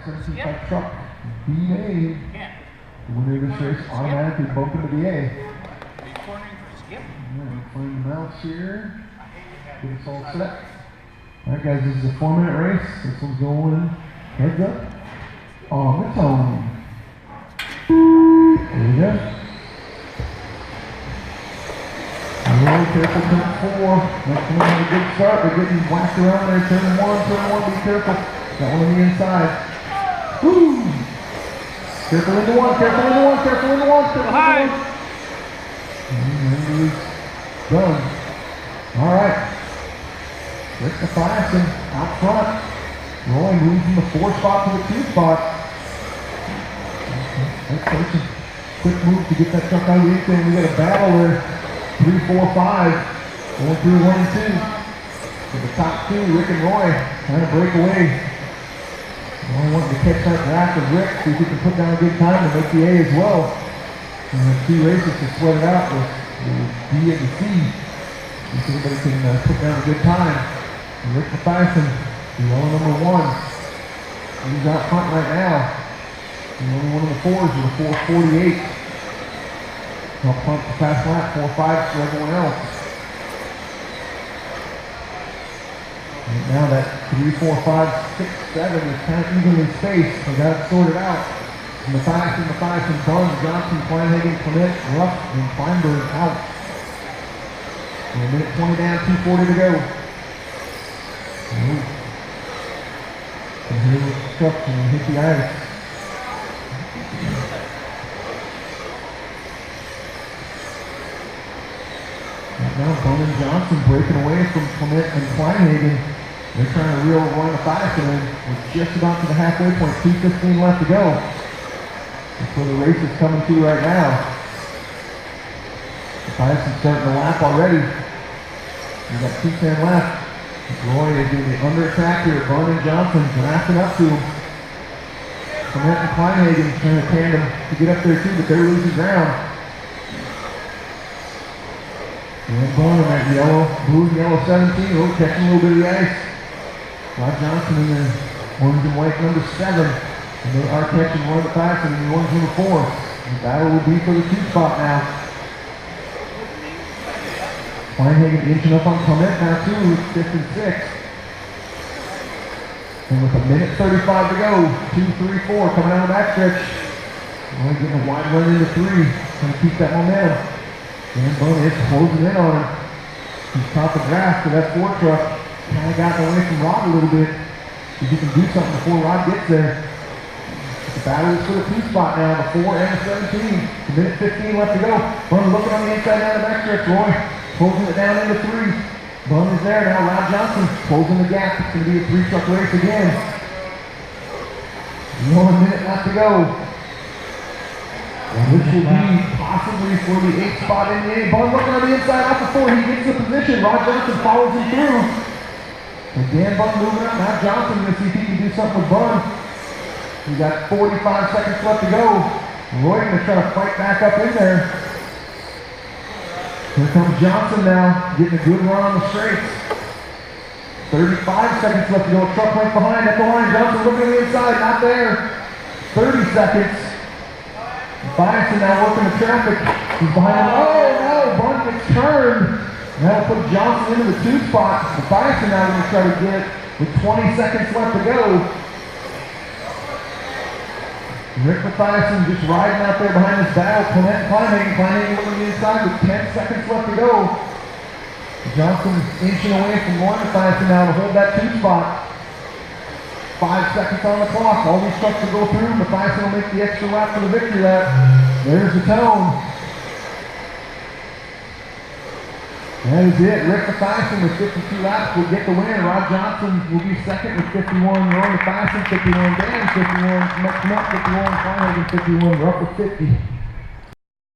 17 truck, BA. The winner of this race automatically bumped into BA. Find the mounts here. Get us all set. Alright guys, this is a 4-minute race. This one's going heads up on the tone. There you go. Really careful, turn 4. Next one had a good start. They're getting whacked around there. Turn 1, be careful. Got one on the inside. Woo! Careful into 1, careful into 1, careful into 1, careful into 1. Done. Alright. Rick Mathiasen out front. Roy moves from the 4 spot to the 2 spot. That's a quick move to get that truck out of the inside. We got a battle there. 3, 4, 5. Going through 1 and 2. To the top 2, Rick and Roy trying to break away. Roy wanting to catch that draft of Rick, see if he can put down a good time to make the A as well. And the 2 races to sweat it out with the D and the C. See if anybody can put down a good time. And Rick Mathiasen, yellow number 1. He's out front right now. And only one of the 4s with a 4:48. Up front the fast lap, 4-5 for everyone else. And now that 3, 4, 5, 6, 7 is kind of evenly spaced. We got it sorted out. Mathiasen, Bunn, Johnson, Kleinhagen, Clement, Ruff, and Feinberg out. And a minute 20 down, 2:40 to go. And here was the truck and hit the ice. Now Bunn and Johnson breaking away from Clement and Kleinhagen. They're trying to reel Roy Mathiasen in. We're just about to the halfway point, 2:15 left to go. That's where the race is coming to right now. Mathiasen's starting to lap already. We've got 2:10 left. Roy is doing the under attack here. Bunn and Johnson drafting up to him. Clement and Kleinhagen trying to tandem to get up there too, but they're losing ground. And Bunn in that yellow, blue and yellow 17, catching a little bit of the ice. Rod Johnson in the orange and white number 7. And they are catching Roy Mathiasen in the orange number 4. The battle will be for the 2 spot now. Kleinhagen inching up on Clement now too, 5th and 6th. And with a minute 35 to go, 2, 3, 4 coming out of the backstretch. Roy getting a wide run into 3, trying to keep that momentum. And Bunn is closing in on him. He's caught the draft to that 4 truck. Kind of gotten away from Rod a little bit. See if he can do something before Rod gets there. The battle is for the 2 spot now, the 4 and the 17. A minute 15 left to go. Bunn looking on the inside down the backstretch. Roy closing it down into 3. Bunn is there now. Rod Johnson closing the gap. It's going to be a 3 truck race again. 1 minute left to go. And this will be possibly for the 8 spot in the A. Bunn looking on the inside off the 4. He gets the position. Rod Johnson follows him through. And Dan Bunn moving up. Now Johnson going to see if he can do something with Bunn. He's got 45 seconds left to go. Roy going to try to fight back up in there. Here comes Johnson now, getting a good run on the straights. 35 seconds left to go. Truck right behind at the line. Johnson looking on the inside, not there. 30 seconds. Mathiasen now working the traffic. He's behind him. Oh no, Bunn gets turned. That'll put Johnson into the 2 spot. Mathiasen now going to try to get it with 20 seconds left to go. Rick Mathiasen just riding out there behind this battle. Clement Kleinhagen looking the inside with 10 seconds left to go. Johnson inching away from Roy Mathiasen now to hold that 2 spot. 5 seconds on the clock. All these trucks will go through. Mathiasen will make the extra lap for the victory lap. There's the tone. That is it. Rick Mathiasen with 52 laps will get the win. Rod Johnson will be second with 51. Roy Mathiasen 51. Dan 51. Clement 51. Kleinhagen 51. Ruff with 50.